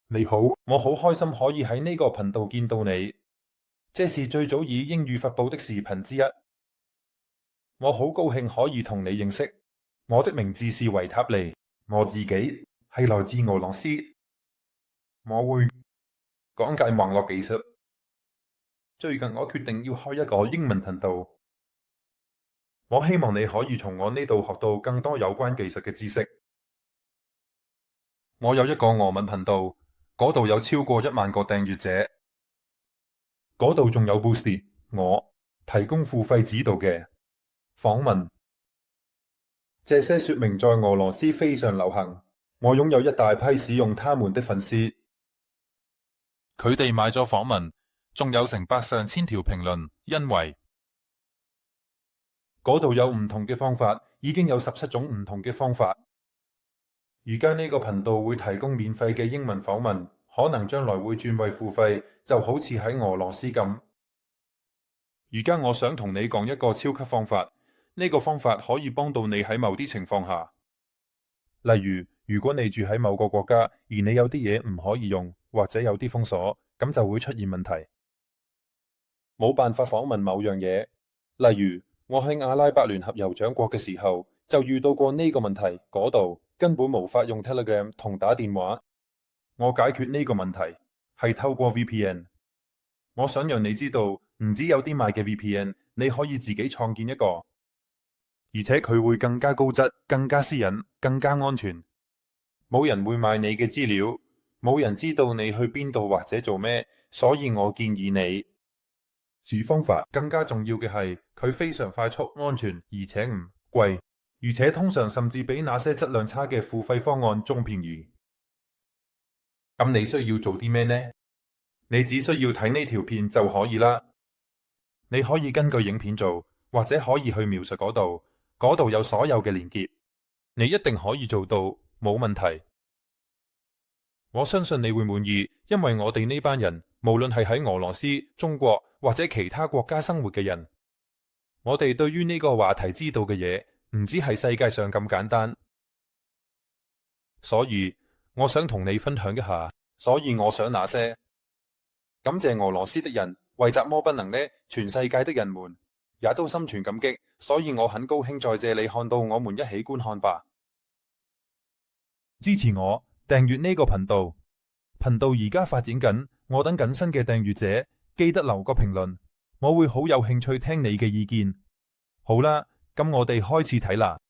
你好，我好開心可以喺呢個頻道見到你。這是最早以英語發佈的視頻之一。我好高興可以同你認識。我的名字是維塔利，我自己係來自俄羅斯。我會講解網絡技術。最近我決定要開一個英文頻道。我希望你可以從我呢度學到更多有關技術嘅知識。我有一個俄文頻道，嗰度有超過1萬個訂閱者。嗰度仲有 Boosty， 我提供付費指導嘅訪問。這些說明在俄羅斯非常流行。我擁有一大批使用他們的粉絲，佢哋買咗訪問，仲有成百上千條評論。因為嗰度有唔同嘅方法，已經有17種唔同嘅方法。而家呢個頻道會提供免費嘅英文訪問，可能將來會轉為付費，就好似喺俄羅斯咁。而家我想同你講一個超級方法，呢個方法可以幫到你喺某啲情況下，例如果你住喺某個國家，而你有啲嘢唔可以用，或者有啲封鎖，咁就會出現問題，冇辦法訪問某樣嘢。例如我喺阿拉伯聯合酋長國嘅時候，就遇到過呢個問題，嗰度根本無法用 Telegram 同打電話。我解決呢個問題係透過 VPN。我想讓你知道，唔止有啲賣嘅 VPN， 你可以自己創建一個，而且佢會更加高質、更加私隱、更加安全。冇人會賣你嘅資料，冇人知道你去邊度或者做咩，所以我建議你此方法。更加重要嘅係，佢非常快速、安全，而且唔貴，而且通常甚至比那些質量差嘅付費方案仲便宜。咁你需要做啲咩呢？你只需要睇呢條片就可以啦。你可以根據影片做，或者可以去描述嗰度，嗰度有所有嘅連結。你一定可以做到，冇問題。我相信你會滿意，因為我哋呢班人，無論係喺俄羅斯、中國或者其他國家生活嘅人，我哋對於呢個話題知道嘅嘢，唔止係世界上咁簡單。所以我想同你分享一下。所以我想那些感謝俄羅斯的人，為習魔不能呢，全世界的人們也都心存感激。所以我很高興在這裏看到我們一起觀看吧。支持我，訂閱呢個頻道。頻道而家發展緊，我等緊新嘅訂閱者，記得留個評論，我會好有興趣聽你嘅意見。好啦，咁我哋開始睇啦。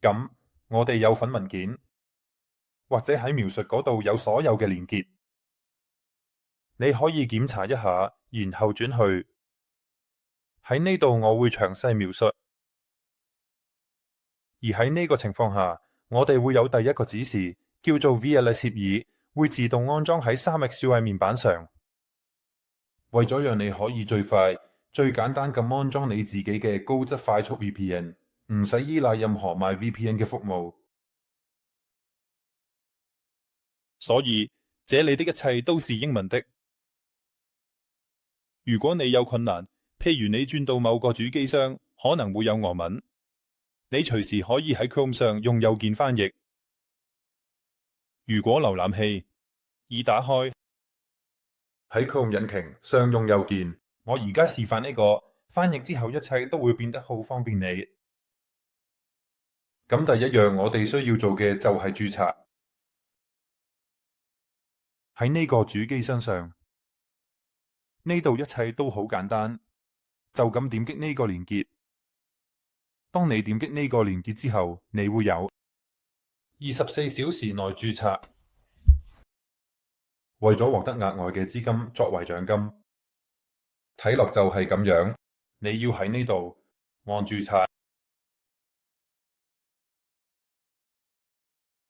咁我哋有份文件，或者喺描述嗰度有所有嘅連結，你可以檢查一下，然後轉去。喺呢度我會詳細描述。而喺呢個情況下，我哋會有第一個指示，叫做 VLS 協議，會自動安裝喺3X 數位面板上。為咗讓你可以最快、最簡單咁安裝你自己嘅高質快速 VPN，唔使依賴任何賣 VPN 嘅服務。所以這裏的一切都是英文的。如果你有困難，譬如你轉到某個主機商，可能會有俄文，你隨時可以喺 Chrome 上用右鍵翻譯。如果瀏覽器已打開，喺 Chrome 引擎上用右鍵。我而家示範呢個翻譯之後，一切都會變得好方便你。咁第一樣我哋需要做嘅就係註冊。喺呢個主機身上，呢度一切都好簡單，就咁點擊呢個連結。當你點擊呢個連結之後，你會有24小時內註冊。為咗獲得額外嘅資金作為獎金，睇落就係咁樣。你要喺呢度按註冊，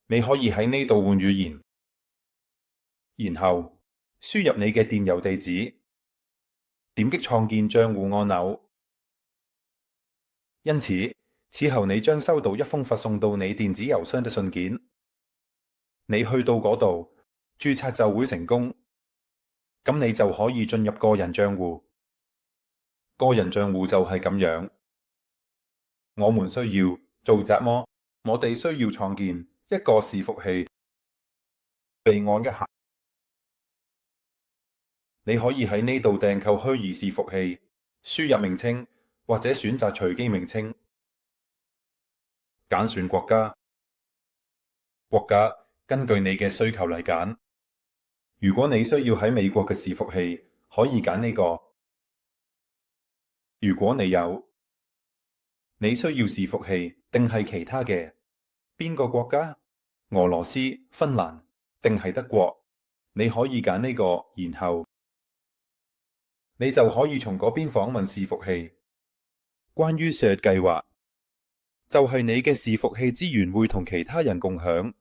你可以喺呢度換語言，然後輸入你嘅電郵地址，點擊創建賬戶按鈕。因此，此後你將收到一封發送到你電子郵箱的信件。你去到嗰度，註冊就會成功，咁你就可以進入個人帳戶。個人帳戶就係咁樣。我們需要做什麼？我哋需要創建一個伺服器，備案一下。你可以喺呢度訂購虛擬伺服器，輸入名稱或者選擇隨機名稱，揀選國家。國家根據你嘅需求嚟揀。如果你需要喺美國嘅伺服器，可以揀呢個。如果你需要伺服器定係其他嘅，邊個國家？俄羅斯、芬蘭定係德國？你可以揀呢個，然後你就可以從嗰邊訪問伺服器。關於 share 計劃，就係你嘅伺服器資源會同其他人共享。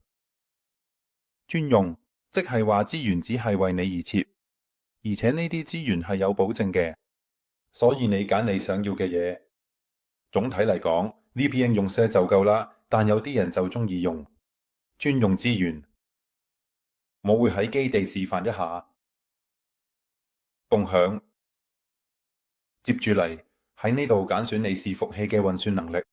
專用，即係話資源只係為你而設，而且呢啲資源係有保證嘅，所以你揀你想要嘅嘢。總體嚟講，VPN 用 share 就夠啦，但有啲人就中意用專用資源。我會喺基地示範一下。共享，接住嚟喺呢度揀選你伺服器嘅運算能力。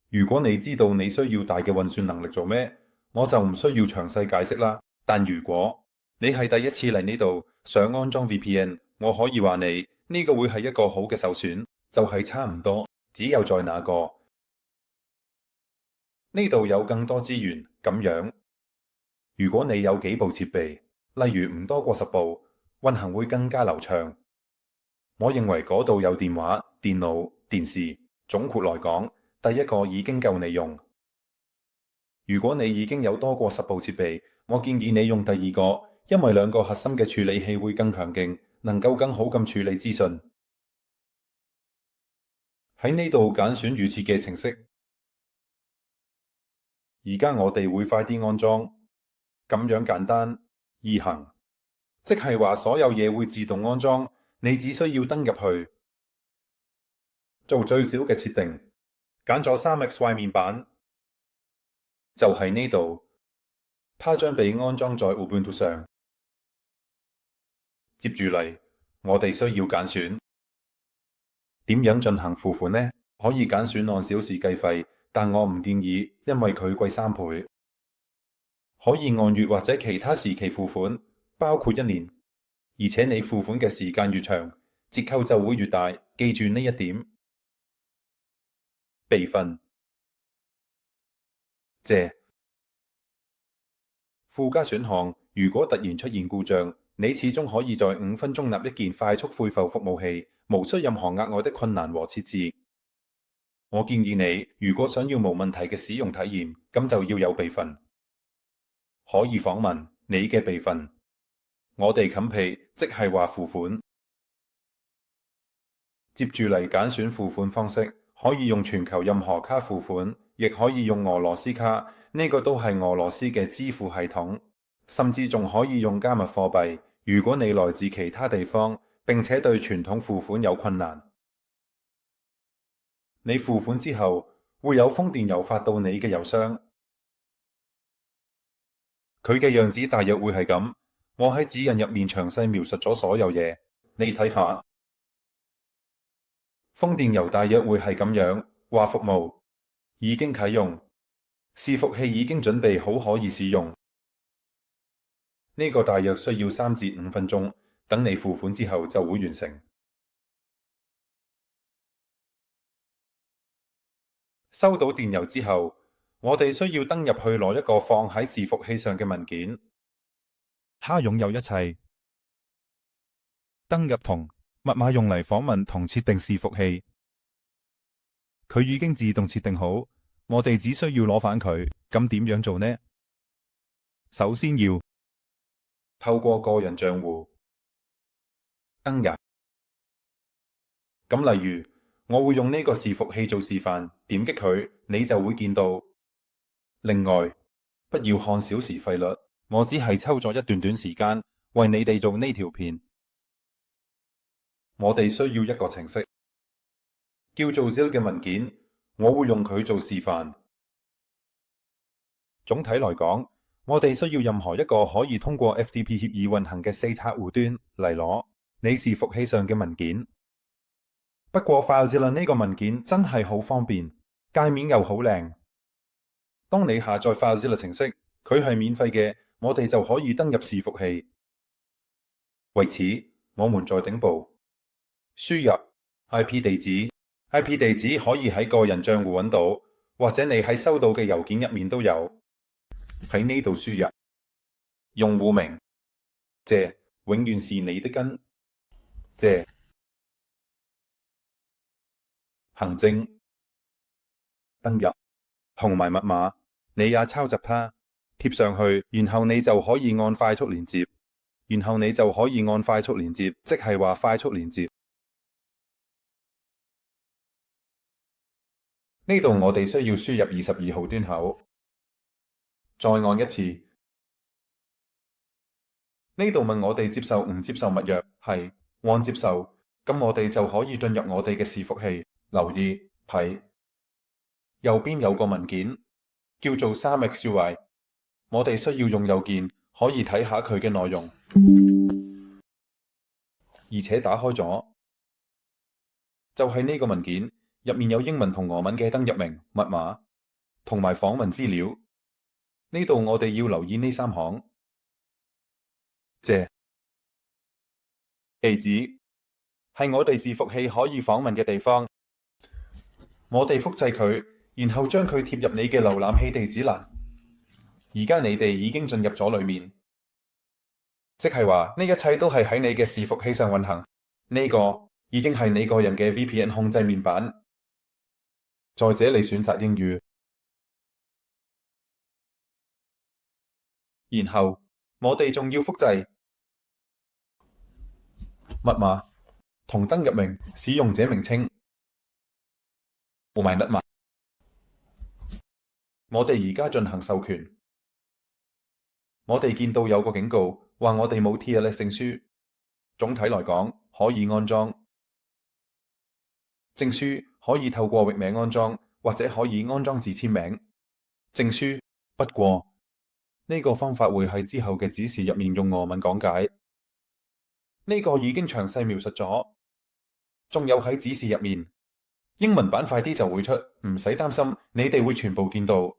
如果你知道你需要大嘅運算能力做咩，我就唔需要詳細解釋啦。但如果你係第一次嚟呢度想安裝 VPN，我可以話你呢個會係一個好嘅首選，就係差唔多，只有在那個呢度有更多資源咁樣。如果你有幾部設備，例如唔多過10部，運行會更加流暢。我認為嗰度有電話、電腦、電視，總括來講，第一個已經夠你用。如果你已經有多過10部設備，我建議你用第二個，因為2個核心嘅處理器會更強勁，能夠更好咁處理資訊。喺呢度揀選預設嘅程式。而家我哋會快啲安裝，咁樣簡單易行，即係話所有嘢會自動安裝，你只需要登入去做最小嘅設定，揀咗 3XY 面板，就喺呢度，它將被安裝在 Ubuntu 上。接住嚟，我哋需要揀選點樣進行付款呢？可以揀選按小時計費，但我唔建議，因為佢貴3倍。可以按月或者其他時期付款，包括1年，而且你付款嘅時間越長，折扣就會越大。記住呢一點。備份，謝。附加選項，如果突然出現故障，你始終可以在5分鐘內一鍵快速恢復服務器，無需任何額外的困難和設置。我建議你，如果想要無問題嘅使用體驗，咁就要有備份。可以訪問你嘅備份。我哋冚被，即係話付款。接住嚟揀選付款方式，可以用全球任何卡付款，亦可以用俄羅斯卡，呢個都係俄羅斯嘅支付系統，甚至仲可以用加密貨幣。如果你來自其他地方，並且對傳統付款有困難，你付款之後會有封電郵發到你嘅郵箱，佢嘅樣子大約會係咁。我喺指引入面詳細描述咗所有嘢，你睇下。封電郵大約會係咁樣，話服務已經啟用，伺服器已經準備好可以使用。呢個大約需要3至5分鐘，等你付款之後就會完成。收到電郵之後，我哋需要登入去攞一個放喺伺服器上嘅文件，它擁有一切。登入同密碼用嚟訪問同設定伺服器，佢已經自動設定好，我哋只需要攞返佢。咁點樣做呢？首先要透過個人帳戶登入。咁例如，我會用呢個伺服器做示範，點擊佢，你就會見到。另外，不要看小時費率，我只係抽咗一段短時間為你哋做呢條片。我哋需要一個程式，叫做 Zil 嘅文件，我會用佢做示範。總體來講，我哋需要任何一個可以通過 FTP 協議運行嘅4冊戶端嚟攞你伺服器上嘅文件。不過 FileZilla 呢個文件真係好方便，界面又好靚。當你下載 FileZilla 程式，佢係免費嘅，我哋就可以登入伺服器。為此，我們在頂部輸入 IP 地址，IP 地址可以喺個人帳戶揾到，或者你喺收到嘅郵件入面都有。喺呢度輸入用戶名，謝永遠是你的根，謝行政登入同埋密碼，你也抄襲它貼上去，然後你就可以按快速連接，即係話快速連接。呢度我哋需要輸入22號端口，再按一次。呢度問我哋接受唔接受密約，係按接受，咁我哋就可以進入我哋嘅伺服器。留意睇右邊有個文件叫做 3xUI， 我哋需要用右鍵可以睇下佢嘅內容，而且打開咗就係呢個文件入面有英文同俄文嘅登入名、密碼同埋訪問資料。呢度我哋要留意呢3行。謝地址係我哋伺服器可以訪問嘅地方，我哋複製佢，然後將佢貼入你嘅瀏覽器地址欄。而家你哋已經進入咗裏面，即係話呢一切都係喺你嘅伺服器上運行。呢個已經係你個人嘅 VPN 控制面板。在這裏選擇英語，然後我哋仲要複製密碼同登入名、使用者名稱同埋密碼。我哋而家進行授權，我哋見到有個警告話我哋冇 TLS 證書。總體來講，可以安裝證書，可以透過域名安裝，或者可以安裝自簽名證書。不過呢個方法會喺之後嘅指示入面用俄文講解。呢個已經詳細描述咗，仲有喺指示入面英文版快啲就會出，唔使擔心，你哋會全部見到。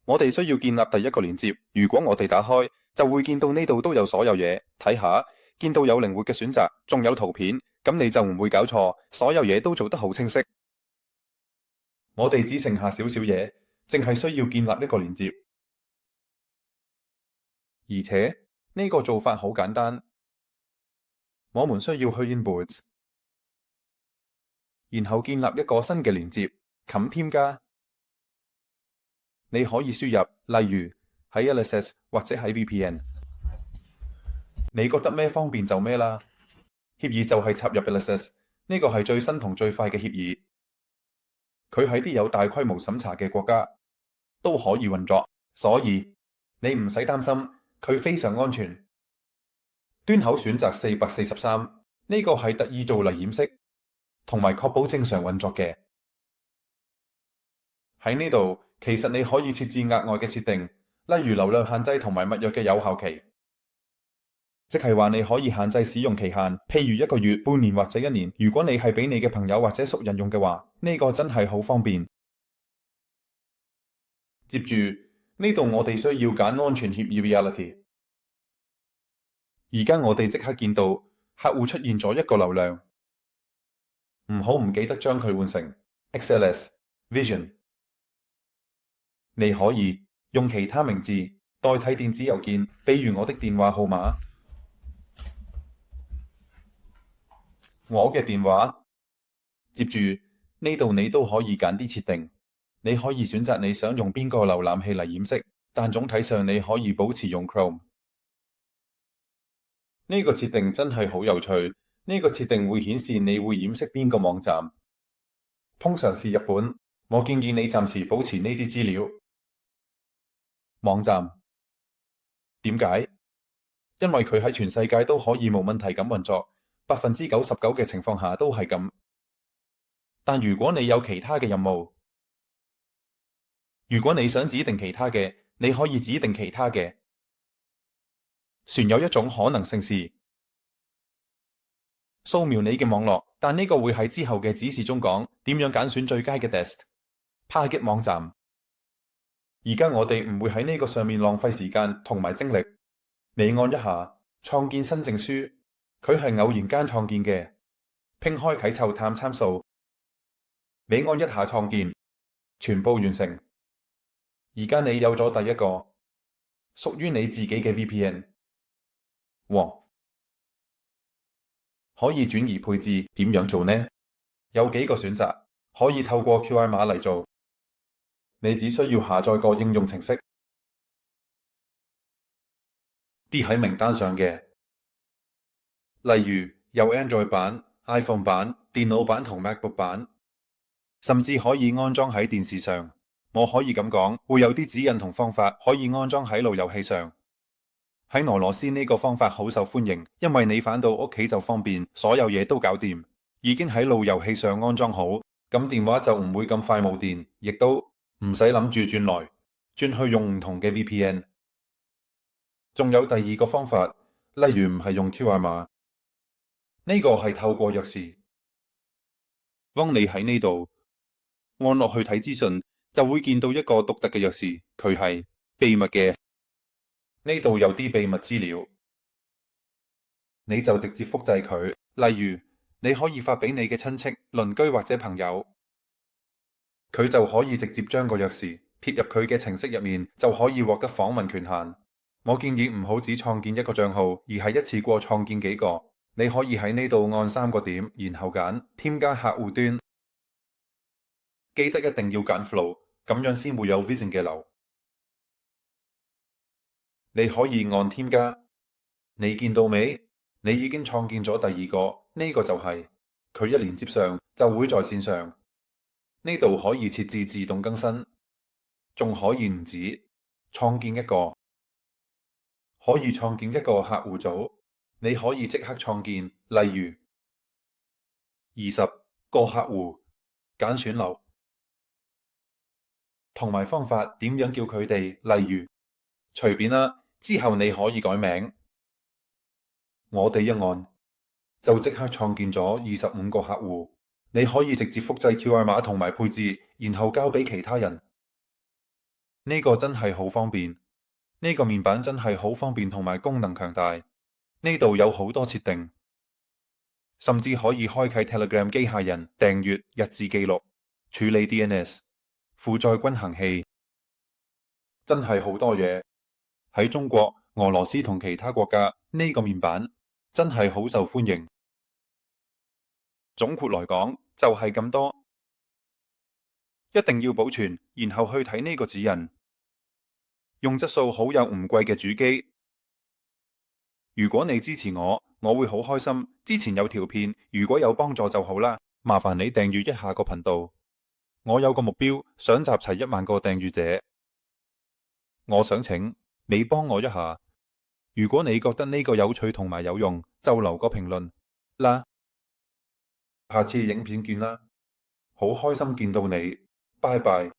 我哋需要建立第一個連接，如果我哋打開，就會見到呢度都有所有嘢，睇下，見到有靈活嘅選擇，仲有圖片，咁你就唔會搞錯，所有嘢都做得好清晰。我哋只剩下少少嘢，淨係需要建立一個連接，而且呢個做法好簡單。我們需要去 Inboards， 然後建立一個新嘅連接，冚添加。你可以輸入，例如喺 LSS 或者喺 VPN， 你覺得咩方便就咩啦。協議就係插入 LSS， 呢個係最新同最快嘅協議。佢喺啲有大規模審查嘅國家都可以運作，所以你唔使擔心，佢非常安全。端口選擇443，呢個係特意做嚟掩飾同埋確保正常運作嘅。喺呢度其實你可以設置額外嘅設定，例如流量限制同埋密約嘅有效期，即係話你可以限制使用期限，譬如1個月、半年或者1年。如果你係俾你嘅朋友或者熟人用嘅話，呢個真係好方便。接住呢度我哋需要揀安全協議 Reality。而家我哋即刻見到客戶出現咗一個流量，唔記得將佢換成 XLS、Vision。你可以用其他名字代替電子郵件，比如我的電話號碼、我嘅電話。接住呢度你都可以揀啲設定，你可以選擇你想用邊個瀏覽器嚟掩飾，但總體上你可以保持用 Chrome。呢個設定真係好有趣，呢個設定會顯示你會掩飾邊個網站，通常是日本。我建議你暫時保持呢啲資料。網站點解？因為佢喺全世界都可以冇問題咁運作，99%嘅情況下都係咁。但如果你有其他嘅任務，如果你想指定其他嘅，你可以指定其他嘅。船有一種可能性是掃描你嘅網絡，但呢個會喺之後嘅指示中講點樣揀選最佳嘅 test。Target 網站。而家我哋唔會喺呢個上面浪費時間同埋精力。你按一下創建新證書，佢係偶然間創建嘅，並開啟嗅探參數。你按一下創建，全部完成。而家你有咗第一個屬於你自己嘅 VPN。哇！可以轉移配置，點樣做呢？有幾個選擇，可以透過 QR 碼嚟做。你只需要下載個應用程式，啲喺名單上嘅，例如有 Android 版、iPhone 版、電腦版同 MacBook 版，甚至可以安裝喺電視上。我可以咁講，會有啲指引同方法可以安裝喺路由器上。喺俄羅斯呢個方法好受歡迎，因為你返到屋企就方便，所有嘢都搞掂，已經喺路由器上安裝好，咁電話就唔會咁快冇電，亦都唔使諗住轉來轉去用唔同嘅 VPN。仲有第二個方法，例如唔係用 QR 碼，呢個係透過鑰匙。當你喺呢度按落去睇資訊，就會見到一個獨特嘅鑰匙，佢係秘密嘅。呢度有啲秘密資料，你就直接複製佢。例如，你可以發俾你嘅親戚、鄰居或者朋友，佢就可以直接將個鑰匙貼入佢嘅程式入面，就可以獲得訪問權限。我建議唔好只創建一個賬號，而係一次過創建幾個。你可以喺呢度按3個點，然後揀添加客戶端。記得一定要揀 Flow， 咁樣先會有 Vision 嘅流。你可以按添加，你見到未？你已經創建咗第二個，呢個就係佢一連接上就會在線上。呢度可以設置自動更新，仲可以唔止創建一個，可以創建一個客戶組。你可以即刻創建，例如20個客戶，揀選流，同埋方法點樣叫佢哋，例如隨便啦。之後你可以改名，我哋一按就即刻創建咗25個客戶。你可以直接複製 QR 碼同埋配置，然後交俾其他人。呢個真係好方便，呢個面板真係好方便同埋功能強大。呢度有好多設定，甚至可以開啟 Telegram 機械人訂閱、日誌記錄、處理 DNS、負載均衡器，真係好多嘢。喺中國、俄羅斯同其他國家，呢個面板真係好受歡迎。總括來講，就係咁多，一定要保存，然後去睇呢個指引。用質素好又唔貴嘅主機。如果你支持我，我會好開心。之前有條片，如果有幫助就好啦。麻煩你訂閱一下個頻道。我有個目標，想集齊1萬個訂閱者。我想請你幫我一下。如果你覺得呢個有趣同埋有用，就留個評論啦。下次影片見啦，好開心見到你，拜拜。